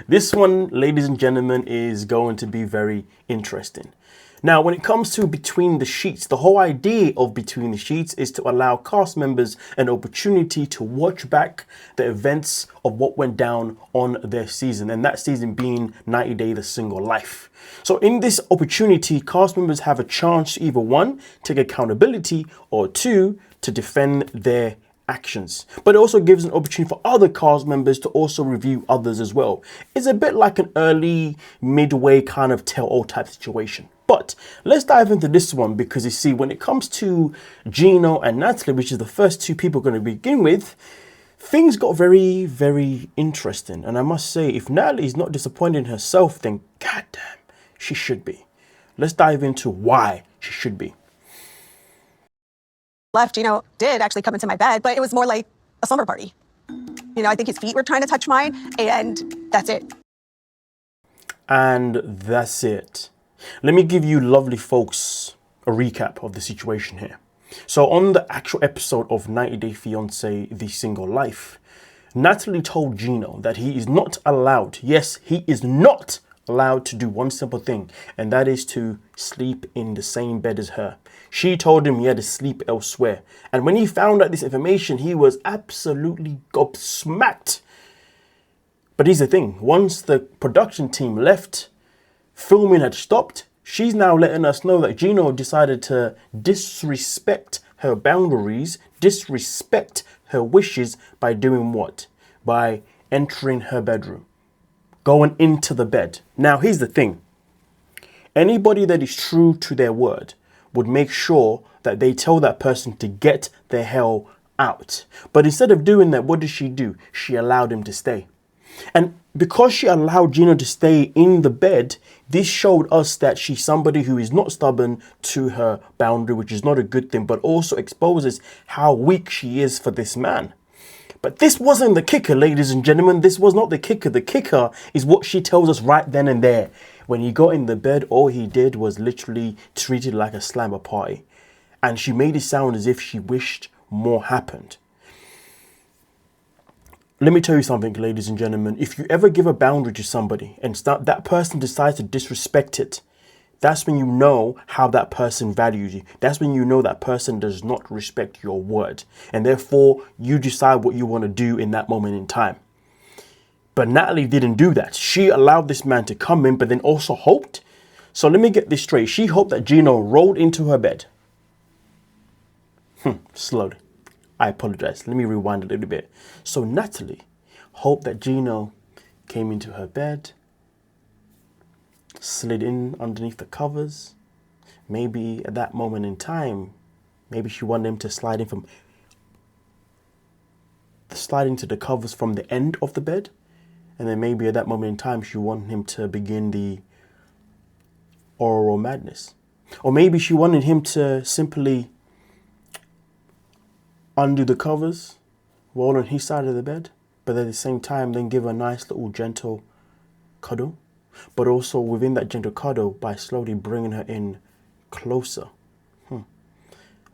This one, ladies and gentlemen, is going to be very interesting. Now, when it comes to Between the Sheets, the whole idea of Between the Sheets is to allow cast members an opportunity to watch back the events of what went down on their season, and that season being 90 Day The Single Life. So in this opportunity, cast members have a chance to either one, take accountability, or two, to defend their actions. But it also gives an opportunity for other cast members to also review others as well. It's a bit like an early, midway kind of tell-all type situation. But let's dive into this one, because you see, when it comes to Gino and Natalie, which is the first two people we're going to begin with, things got very, very interesting. And I must say, if Natalie is not disappointed in herself, then goddamn, she should be. Let's dive into why she should be. Left, Gino did actually come into my bed, but it was more like a slumber party. You know, I think his feet were trying to touch mine, and that's it. And that's it. Let me give you lovely folks a recap of the situation here. So on the actual episode of 90 Day Fiance, The Single Life, Natalie told Gino that he is not allowed, yes, he is not allowed to do one simple thing, and that is to sleep in the same bed as her. She told him he had to sleep elsewhere. And when he found out this information, he was absolutely gobsmacked. But here's the thing, once the production team left, filming had stopped, she's now letting us know that Gino decided to disrespect her boundaries, disrespect her wishes by doing what? By entering her bedroom, going into the bed. Now, here's the thing. Anybody that is true to their word would make sure that they tell that person to get the hell out. But instead of doing that, what did she do? She allowed him to stay. And because she allowed Gino to stay in the bed, this showed us that she's somebody who is not stubborn to her boundary, which is not a good thing, but also exposes how weak she is for this man. But this wasn't the kicker, ladies and gentlemen. This was not the kicker. The kicker is what she tells us right then and there. When he got in the bed, all he did was literally treat it like a slumber party. And she made it sound as if she wished more happened. Let me tell you something, ladies and gentlemen. If you ever give a boundary to somebody and that person decides to disrespect it, that's when you know how that person values you. That's when you know that person does not respect your word. And therefore, you decide what you want to do in that moment in time. But Natalie didn't do that. She allowed this man to come in, but then also hoped. So let me get this straight. She hoped that Gino rolled into her bed. Slowly. I apologize. Let me rewind a little bit. So Natalie hoped that Gino came into her bed, slid in underneath the covers. Maybe at that moment in time, maybe she wanted him to slide into the covers from the end of the bed. And then maybe at that moment in time, she wanted him to begin the oral madness. Or maybe she wanted him to simply undo the covers, roll on his side of the bed, but at the same time then give a nice little gentle cuddle. But also within that gentle cuddle, by slowly bringing her in closer.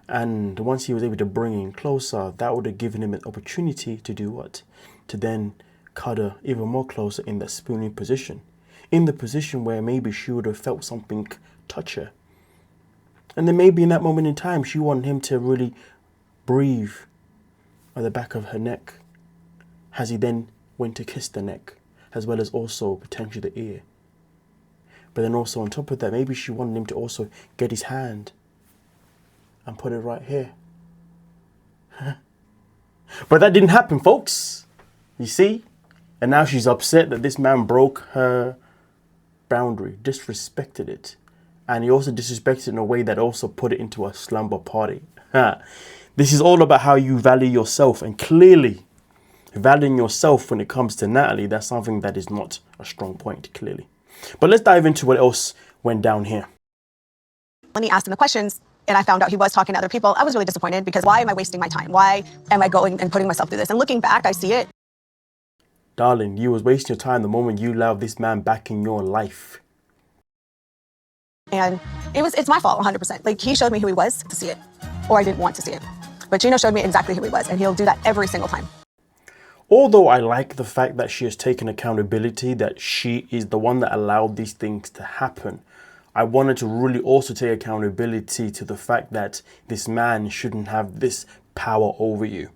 And once he was able to bring in closer, that would have given him an opportunity to do what? To then cuddle even more closer in that spooning position. In the position where maybe she would have felt something touch her. And then maybe in that moment in time, she wanted him to really breathe at the back of her neck as he then went to kiss the neck, as well as also potentially the ear. But then also on top of that, maybe she wanted him to also get his hand and put it right here. But that didn't happen, folks. You see? And now she's upset that this man broke her boundary, disrespected it. And he also disrespected it in a way that also put it into a slumber party. This is all about how you value yourself, and clearly valuing yourself when it comes to Natalie, that's something that is not a strong point, clearly. But let's dive into what else went down here. When he asked him the questions and I found out he was talking to other people, I was really disappointed, because why am I wasting my time? Why am I going and putting myself through this? And looking back, I see it. Darling, you was wasting your time the moment you allowed this man back in your life. And it's my fault 100%. Like, he showed me who he was to see it, or I didn't want to see it. But Gino showed me exactly who he was, and he'll do that every single time. Although I like the fact that she has taken accountability, that she is the one that allowed these things to happen, I wanted to really also take accountability to the fact that this man shouldn't have this power over you.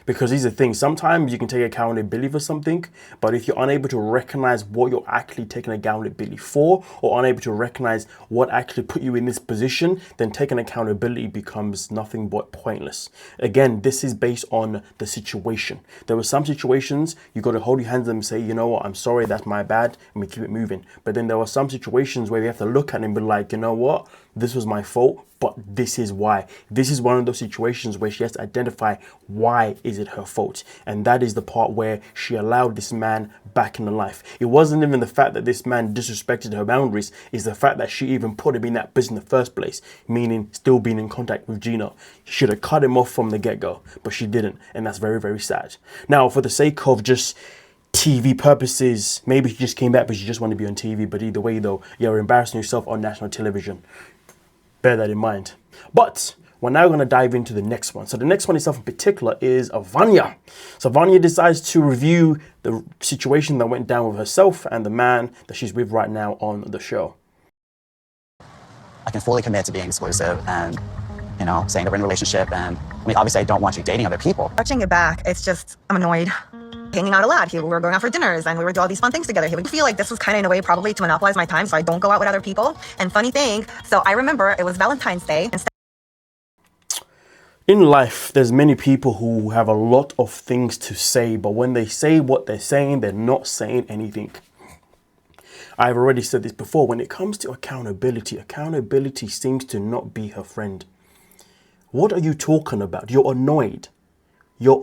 Because here's the thing, sometimes you can take accountability for something, but if you're unable to recognize what you're actually taking accountability for, or unable to recognize what actually put you in this position, then taking accountability becomes nothing but pointless. Again, this is based on the situation. There were some situations you got to hold your hands up and say, you know what, I'm sorry, that's my bad, and we keep it moving. But then there were some situations where you have to look at it and be like, you know what, this was my fault, but this is why. This is one of those situations where she has to identify why is it her fault. And that is the part where she allowed this man back in her life. It wasn't even the fact that this man disrespected her boundaries, it's the fact that she even put him in that position in the first place, meaning still being in contact with Gino. She should have cut him off from the get-go, but she didn't. And that's very, very sad. Now, for the sake of just TV purposes, maybe she just came back because she just wanted to be on TV. But either way, though, you're embarrassing yourself on national television. Bear that in mind. But we're now going to dive into the next one. So the next one itself in particular is Vanya. So Vanya decides to review the situation that went down with herself and the man that she's with right now on the show. I can fully commit to being exclusive and, saying that we're in a relationship. And I mean, obviously I don't want you dating other people. Watching it back, it's just, I'm annoyed. Hanging out a lot. We were going out for dinners and we would do all these fun things together. He would feel like this was kind of in a way probably to monopolize my time so I don't go out with other people. And funny thing, so I remember it was Valentine's Day. In life, there's many people who have a lot of things to say, but when they say what they're saying, they're not saying anything. I've already said this before. When it comes to accountability, accountability seems to not be her friend. What are you talking about? You're annoyed. You're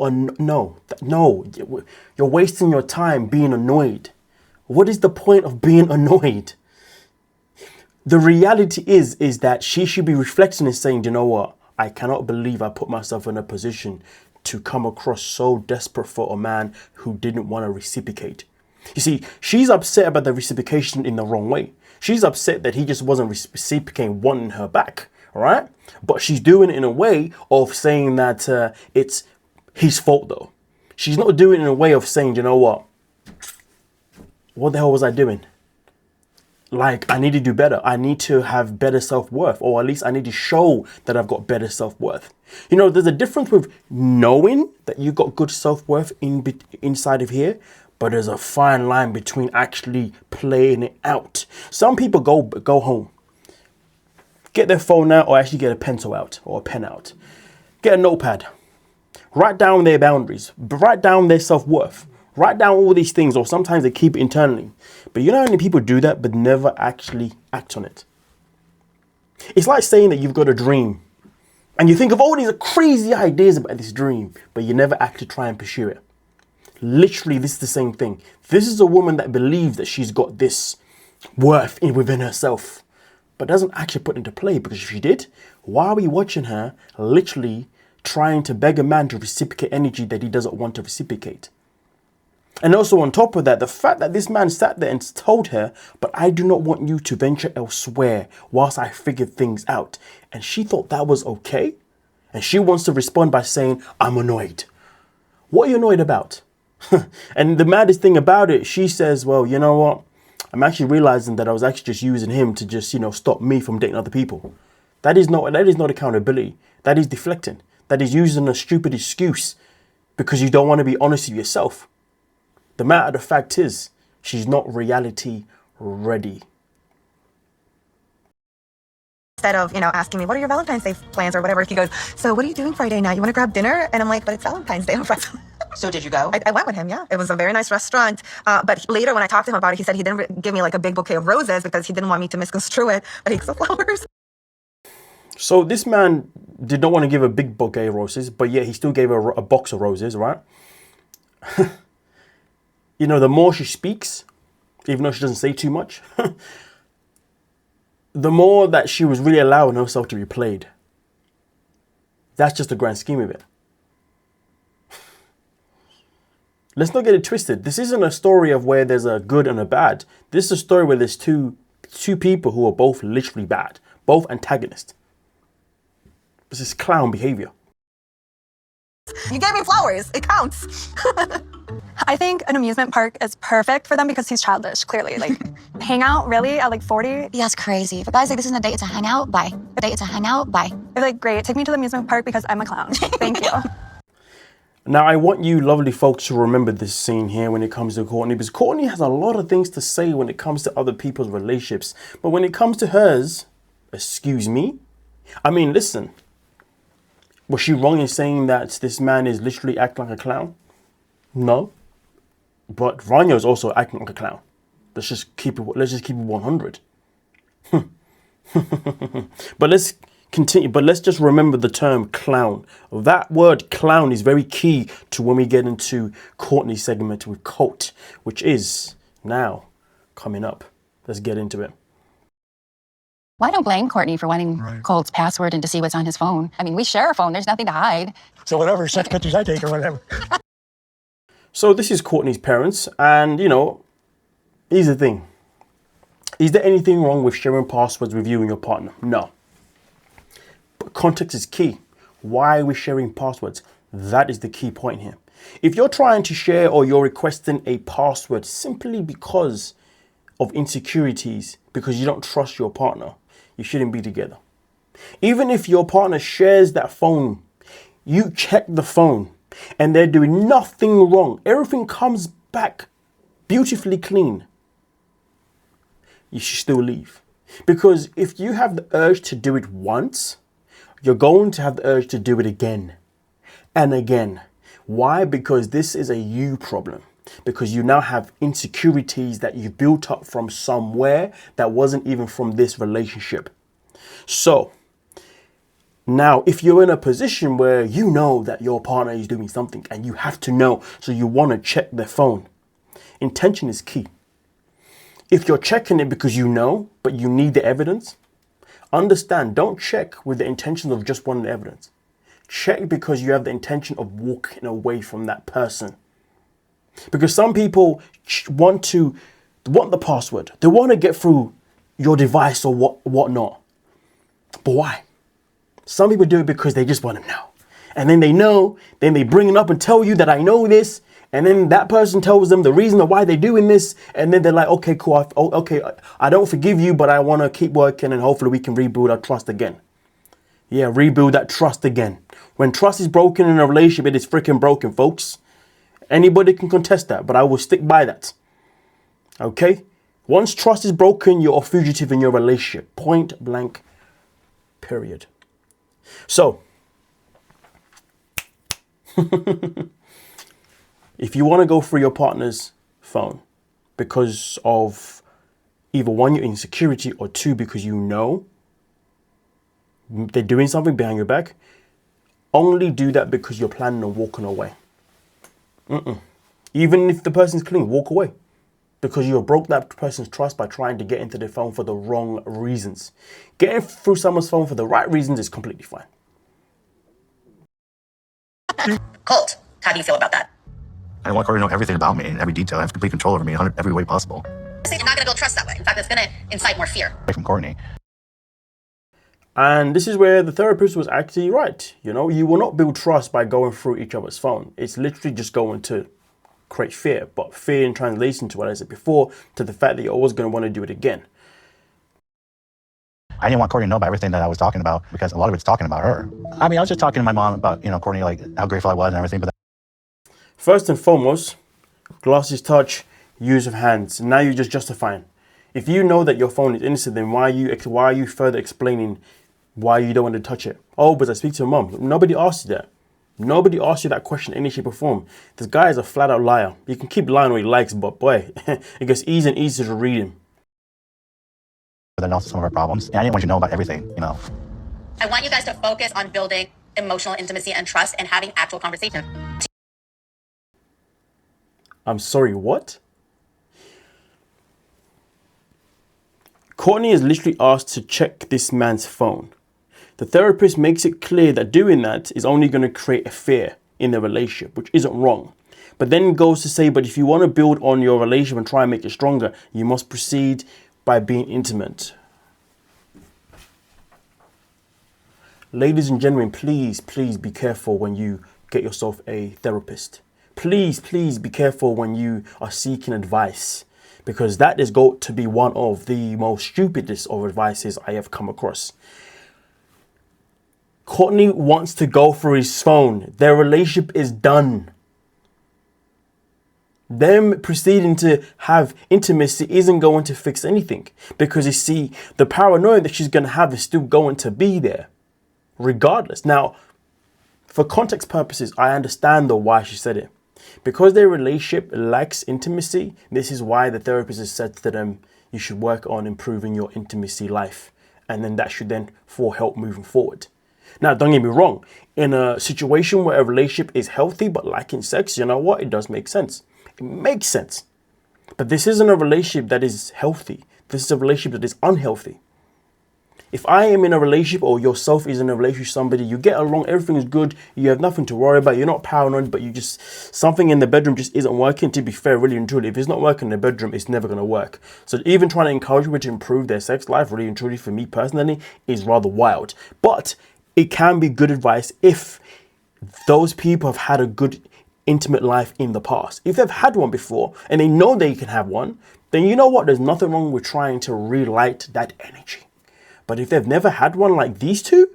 wasting your time being annoyed. What is the point of being annoyed? The reality is that she should be reflecting and saying, you know what? I cannot believe I put myself in a position to come across so desperate for a man who didn't want to reciprocate. You see, she's upset about the reciprocation in the wrong way. She's upset that he just wasn't reciprocating wanting her back, all right? But she's doing it in a way of saying that it's his fault though. She's not doing it in a way of saying, you know what the hell was I doing? Like, I need to do better. I need to have better self-worth, or at least I need to show that I've got better self-worth. There's a difference with knowing that you got good self-worth inside of here, but there's a fine line between actually playing it out. Some people go home, get their phone out, or actually get a pencil out or a pen out, get a notepad. Write down their boundaries, write down their self-worth, write down all these things, or sometimes they keep it internally. But you know how many people do that but never actually act on it? It's like saying that you've got a dream and you think of all these crazy ideas about this dream, but you never actually try and pursue it. Literally, this is the same thing. This is a woman that believes that she's got this worth within herself, but doesn't actually put it into play, because if she did, why are we watching her literally trying to beg a man to reciprocate energy that he doesn't want to reciprocate? And also on top of that, the fact that this man sat there and told her, but I do not want you to venture elsewhere whilst I figure things out. And she thought that was okay. And she wants to respond by saying, I'm annoyed. What are you annoyed about? And the maddest thing about it, she says, well, you know what? I'm actually realizing that I was actually just using him to just, stop me from dating other people. That is not accountability. That is deflecting. That is using a stupid excuse because you don't want to be honest with yourself. The matter of the fact is, she's not reality ready. Instead of, asking me, what are your Valentine's Day plans or whatever, he goes, so what are you doing Friday night? You want to grab dinner? And I'm like, but it's Valentine's Day on Friday. So did you go? I went with him, yeah. It was a very nice restaurant. But later when I talked to him about it, he said he didn't give me like a big bouquet of roses because he didn't want me to misconstrue it, but he gave some flowers. So this man did not want to give a big bouquet of roses, but yet he still gave her a box of roses, right? The more she speaks, even though she doesn't say too much, the more that she was really allowing herself to be played. That's just the grand scheme of it. Let's not get it twisted. This isn't a story of where there's a good and a bad. This is a story where there's two people who are both literally bad, both antagonists. This is clown behavior. You gave me flowers. It counts. I think an amusement park is perfect for them because he's childish, clearly. Like, hang out, really, at like 40? Yeah, it's crazy. If a guy's like, this isn't a date, it's a hangout, bye. A date, it's a hangout, bye. They're like, great, take me to the amusement park because I'm a clown. Thank you. Now, I want you lovely folks to remember this scene here when it comes to Courtney, because Courtney has a lot of things to say when it comes to other people's relationships. But when it comes to hers, excuse me? I mean, listen. Was she wrong in saying that this man is literally acting like a clown? No. But Vanya is also acting like a clown. Let's just keep it 100. But let's continue. But let's just remember the term clown. That word clown is very key to when we get into Courtney's segment with Colt, which is now coming up. Let's get into it. Well, I don't blame Courtney for wanting Colt's password and to see what's on his phone. I mean, we share a phone. There's nothing to hide. So whatever sex pictures I take or whatever. So this is Courtney's parents, and you know, here's the thing. Is there anything wrong with sharing passwords with you and your partner? No. But context is key. Why are we sharing passwords? That is the key point here. If you're trying to share or you're requesting a password simply because of insecurities, because you don't trust your partner, you shouldn't be together. Even if your partner shares that phone, you check the phone and they're doing nothing wrong. Everything comes back beautifully clean. You should still leave. Because if you have the urge to do it once, you're going to have the urge to do it again and again. Why? Because this is a you problem. Because you now have insecurities that you've built up from somewhere that wasn't even from this relationship. So now, if you're in a position where you know that your partner is doing something and you have to know, so you want to check their phone, intention is key. If you're checking it because you know, but you need the evidence, understand, don't check with the intention of just wanting the evidence. Check because you have the intention of walking away from that person. Because some people want the password. They want to get through your device or whatnot. But why? Some people do it because they just want to know. And then they know, then they bring it up and tell you that I know this. And then that person tells them the reason why they're doing this. And then they're like, okay, cool. I don't forgive you, but I want to keep working and hopefully we can rebuild our trust again. Yeah, rebuild that trust again. When trust is broken in a relationship, it is freaking broken, folks. Anybody can contest that, but I will stick by that. Okay? Once trust is broken, you're a fugitive in your relationship. Point blank, period. So, if you want to go through your partner's phone because of either one, your insecurity, or two, because you know they're doing something behind your back, only do that because you're planning on walking away. Even if the person's clean, walk away. Because you broke that person's trust by trying to get into their phone for the wrong reasons. Getting through someone's phone for the right reasons is completely fine. Colt, how do you feel about that? I want Courtney to know everything about me and every detail. I have complete control over me in every way possible. You're not going to build trust that way. In fact, it's going to incite more fear. Away from Courtney. And this is where the therapist was actually right. You know, you will not build trust by going through each other's phone. It's literally just going to create fear. But fear in translation to what I said before, to the fact that you're always going to want to do it again. I didn't want Courtney to know about everything that I was talking about because a lot of it's talking about her. I mean, I was just talking to my mom about, Courtney, like how grateful I was and everything. But First and foremost, glasses touch, use of hands. Now you're just justifying. If you know that your phone is innocent, then why are you further explaining why you don't want to touch it? Oh, but I speak to your mom. Nobody asked you that. Nobody asked you that question in any shape or form. This guy is a flat out liar. You can keep lying what he likes, but boy, it gets easier and easier to read him. then also some of our problems. And I didn't want you to know about everything, I want you guys to focus on building emotional intimacy and trust and having actual conversation. I'm sorry, what? Courtney is literally asked to check this man's phone. The therapist makes it clear that doing that is only going to create a fear in the relationship, which isn't wrong. But then goes to say, but if you want to build on your relationship and try and make it stronger, you must proceed by being intimate. Ladies and gentlemen, please be careful when you get yourself a therapist. Please, please be careful when you are seeking advice, because that is going to be one of the most stupidest of advices I have come across. Courtney wants to go through his phone. Their relationship is done. Them proceeding to have intimacy isn't going to fix anything, because you see, the paranoia that she's going to have is still going to be there regardless. Now, for context purposes, I understand though why she said it. Because their relationship lacks intimacy, this is why the therapist has said to them, you should work on improving your intimacy life. And then that should then for help moving forward. Now, don't get me wrong. In a situation where a relationship is healthy but lacking sex, you know what? It does make sense. It makes sense. But this isn't a relationship that is healthy. This is a relationship that is unhealthy. If I am in a relationship, or yourself is in a relationship with somebody, you get along, everything is good, you have nothing to worry about, you're not paranoid, but you just, something in the bedroom just isn't working. To be fair, really and truly, if it's not working in the bedroom, it's never going to work. So even trying to encourage people to improve their sex life, really and truly, for me personally, is rather wild. But it can be good advice if those people have had a good intimate life in the past. If they've had one before and they know they can have one, then you know what? There's nothing wrong with trying to relight that energy. But if they've never had one like these two,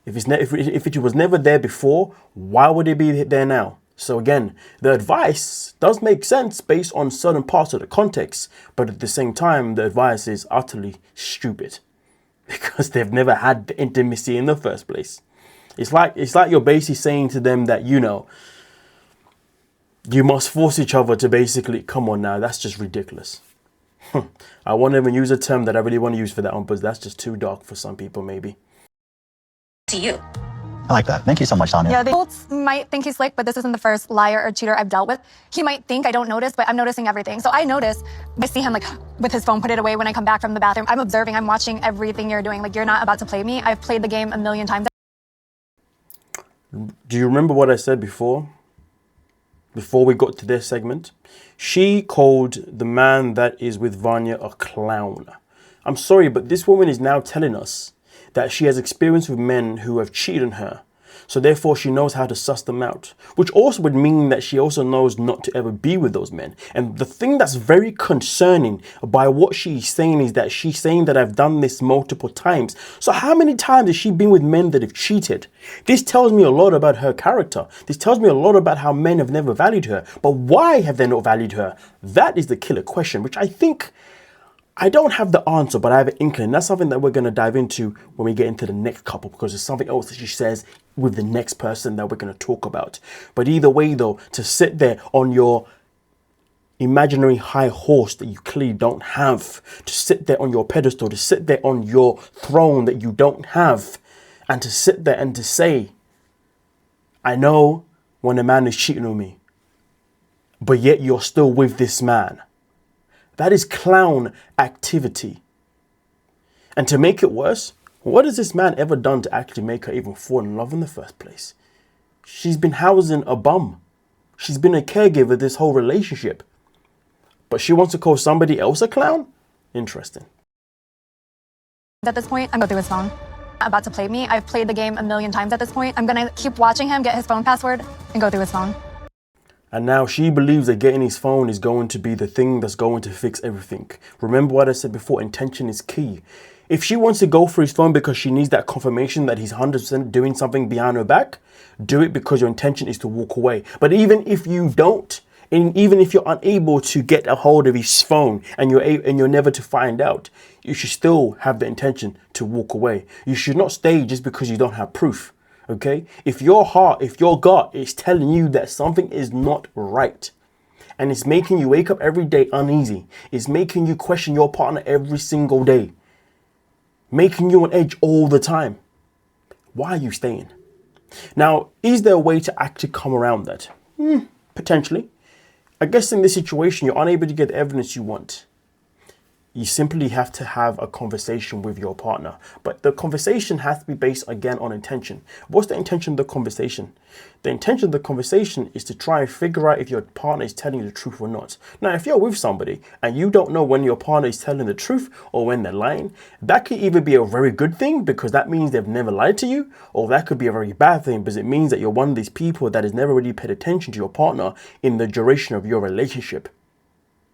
if it was never there before, why would it be there now? So again, the advice does make sense based on certain parts of the context, but at the same time, the advice is utterly stupid because they've never had the intimacy in the first place. It's like you're basically saying to them that, you know, you must force each other to basically, come on now, that's just ridiculous. I won't even use a term that I really want to use for that one, but that's just too dark for some people, maybe. To you. I like that. Thank you so much, Tanya. Yeah, the Colts might think he's slick, but this isn't the first liar or cheater I've dealt with. He might think I don't notice, but I'm noticing everything. So I notice, I see him like with his phone, put it away when I come back from the bathroom. I'm observing, I'm watching everything you're doing. Like, you're not about to play me. I've played the game a million times. Do you remember what I said before? Before we got to this segment? She called the man that is with Vanya a clown. I'm sorry, but this woman is now telling us that she has experience with men who have cheated on her. So therefore she knows how to suss them out, which also would mean that she also knows not to ever be with those men. And the thing that's very concerning by what she's saying is that she's saying that I've done this multiple times. So how many times has she been with men that have cheated? This tells me a lot about her character. This tells me a lot about how men have never valued her. But why have they not valued her? That is the killer question, which I think I don't have the answer, but I have an inkling. That's something that we're going to dive into when we get into the next couple, because there's something else that she says with the next person that we're going to talk about. But either way, though, to sit there on your imaginary high horse that you clearly don't have, to sit there on your pedestal, to sit there on your throne that you don't have, and to sit there and to say, I know when a man is cheating on me, but yet you're still with this man. That is clown activity. And to make it worse, what has this man ever done to actually make her even fall in love in the first place? She's been housing a bum. She's been a caregiver this whole relationship. But she wants to call somebody else a clown? Interesting. At this point, I'm going through his phone. About to play me. I've played the game a million times at this point. I'm going to keep watching him get his phone password and go through his phone. And now she believes that getting his phone is going to be the thing that's going to fix everything. Remember what I said before, intention is key. If she wants to go for his phone because she needs that confirmation that he's 100% doing something behind her back, do it because your intention is to walk away. But even if you don't, and even if you're unable to get a hold of his phone and you're never to find out, you should still have the intention to walk away. You should not stay just because you don't have proof. Okay, if your heart, if your gut is telling you that something is not right, and it's making you wake up every day uneasy, it's making you question your partner every single day, making you on edge all the time, why are you staying? Now, is there a way to actually come around that? Potentially. I guess in this situation, you're unable to get the evidence you want. You simply have to have a conversation with your partner. But the conversation has to be based again on intention. What's the intention of the conversation? The intention of the conversation is to try and figure out if your partner is telling you the truth or not. Now, if you're with somebody and you don't know when your partner is telling the truth or when they're lying, that could either be a very good thing because that means they've never lied to you, or that could be a very bad thing because it means that you're one of these people that has never really paid attention to your partner in the duration of your relationship.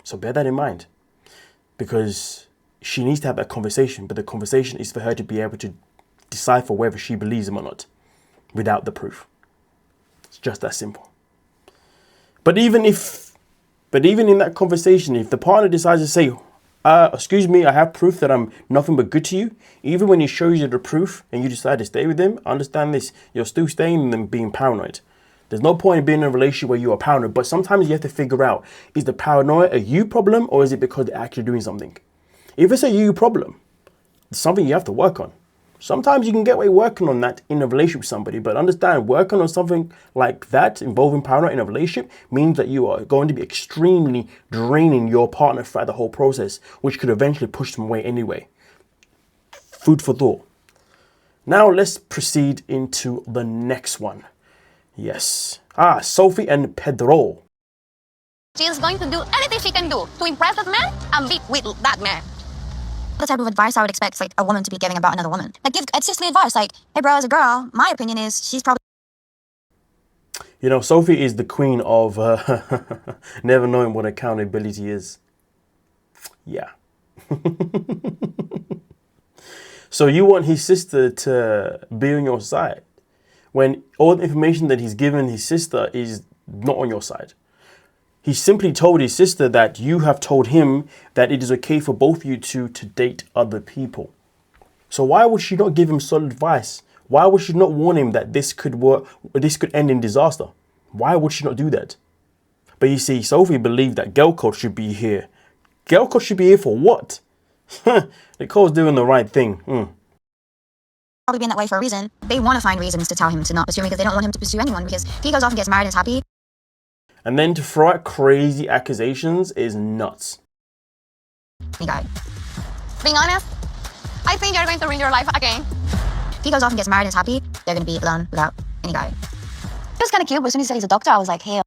So bear that in mind. Because she needs to have that conversation, but the conversation is for her to be able to decipher whether she believes him or not without the proof. It's just that simple. But even in that conversation, if the partner decides to say, excuse me, I have proof that I'm nothing but good to you, even when he shows you the proof and you decide to stay with him, understand this, you're still staying with them being paranoid. There's no point in being in a relationship where you are paranoid, but sometimes you have to figure out, is the paranoia a you problem or is it because they're actually doing something? If it's a you problem, it's something you have to work on. Sometimes you can get away working on that in a relationship with somebody, but understand working on something like that involving paranoia in a relationship means that you are going to be extremely draining your partner throughout the whole process, which could eventually push them away anyway. Food for thought. Now let's proceed into the next one. Yes. Sophie and Pedro. She is going to do anything she can do to impress that man and be with that man. The type of advice I would expect like a woman to be giving about another woman. Like, it's just the advice. Like, hey, bro, as a girl, my opinion is she's probably. You know, Sophie is the queen of never knowing what accountability is. Yeah. So you want his sister to be on your side when all the information that he's given his sister is not on your side. He simply told his sister that you have told him that it is okay for both of you to date other people. So why would she not give him solid advice? Why would she not warn him that this could work, this could end in disaster? Why would she not do that? But you see, Sophie believed that girl code should be here. Girl code should be here for what? Nicole's doing the right thing. Probably being that way for a reason. They want to find reasons to tell him to not pursue me because they don't want him to pursue anyone because he goes off and gets married and is happy. And then to throw out crazy accusations is nuts. He died. Being honest, I think you're going to ruin your life again. If he goes off and gets married and is happy, they're going to be alone without any guy. It was kind of cute, but as soon as he said he's a doctor, I was like, hey.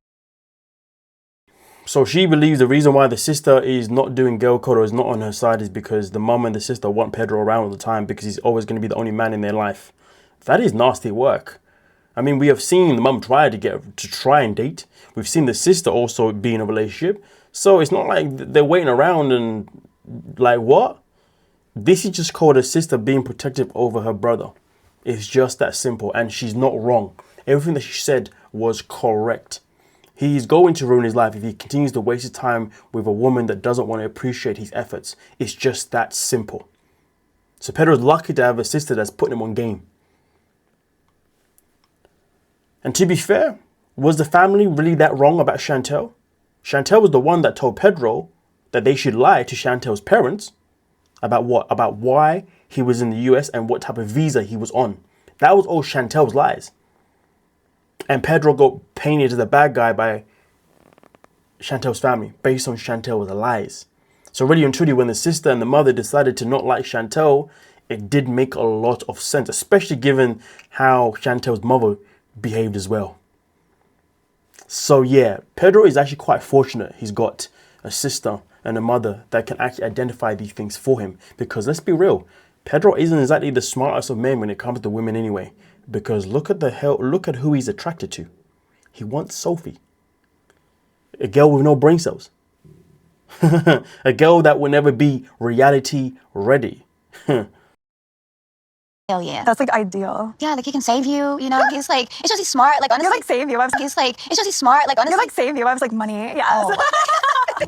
So she believes the reason why the sister is not doing girl code or is not on her side is because the mum and the sister want Pedro around all the time because he's always going to be the only man in their life. That is nasty work. I mean, we have seen the mum try to try and date. We've seen the sister also be in a relationship. So it's not like they're waiting around and like, what? This is just called a sister being protective over her brother. It's just that simple. And she's not wrong. Everything that she said was correct. He's going to ruin his life if he continues to waste his time with a woman that doesn't want to appreciate his efforts. It's just that simple. So Pedro's lucky to have a sister that's putting him on game. And to be fair, was the family really that wrong about Chantel? Chantel was the one that told Pedro that they should lie to Chantel's parents about what? About why he was in the US and what type of visa he was on. That was all Chantel's lies. And Pedro got painted as the bad guy by Chantel's family based on Chantel's lies. So really and truly, when the sister and the mother decided to not like Chantel, it did make a lot of sense, especially given how Chantel's mother behaved as well. So yeah, Pedro is actually quite fortunate. He's got a sister and a mother that can actually identify these things for him. Because let's be real, Pedro isn't exactly the smartest of men when it comes to women anyway. Because look at who he's attracted to. He wants Sophie. A girl with no brain cells. A girl that will never be reality ready. Hell yeah. That's like ideal. Yeah, like he can save you, you know? He's like, it's just he's smart. Like, honestly. You're like save you. I was He's like, it's just he's smart. Like, honestly. You're like save you. I was like money. Yeah. Oh.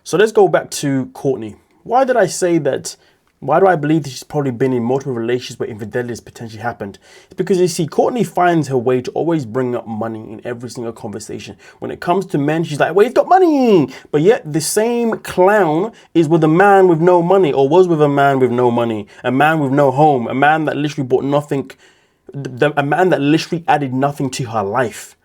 So let's go back to Courtney. Why did I say that? Why do I believe that she's probably been in multiple relationships where infidelity has potentially happened? It's because you see, Courtney finds her way to always bring up money in every single conversation. When it comes to men, she's like, well, he's got money. But yet the same clown is with a man with no money, or was with a man with no money, a man with no home, a man that literally bought nothing, a man that literally added nothing to her life.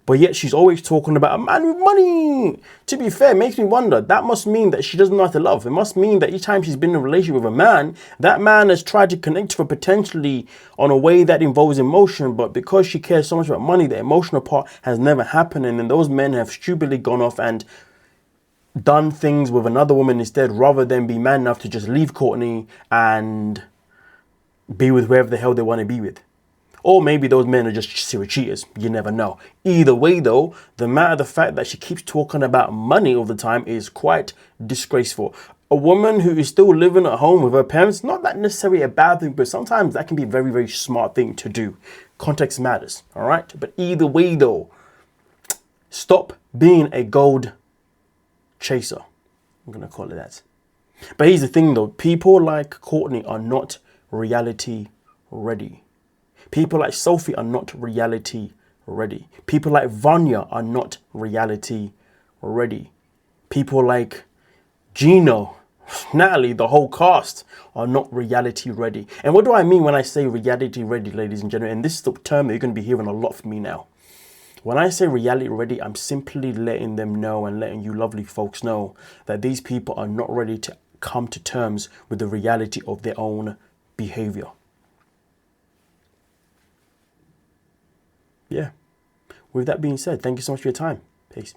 But yet she's always talking about a man with money. To be fair, it makes me wonder. That must mean that she doesn't know how to love. It must mean that each time she's been in a relationship with a man, that man has tried to connect to her potentially on a way that involves emotion. But because she cares so much about money, the emotional part has never happened. And then those men have stupidly gone off and done things with another woman instead, rather than be man enough to just leave Courtney and be with whoever the hell they want to be with. Or maybe those men are just serial cheaters. You never know. Either way though, the matter of the fact that she keeps talking about money all the time is quite disgraceful. A woman who is still living at home with her parents, not that necessarily a bad thing, but sometimes that can be a very, very smart thing to do. Context matters, all right? But either way though, stop being a gold chaser. I'm going to call it that. But here's the thing though, people like Courtney are not reality ready. People like Sophie are not reality ready. People like Vanya are not reality ready. People like Gino, Natalie, the whole cast are not reality ready. And what do I mean when I say reality ready, ladies and gentlemen? And this is the term that you're going to be hearing a lot from me now. When I say reality ready, I'm simply letting them know and letting you lovely folks know that these people are not ready to come to terms with the reality of their own behavior. Yeah. With that being said, thank you so much for your time. Peace.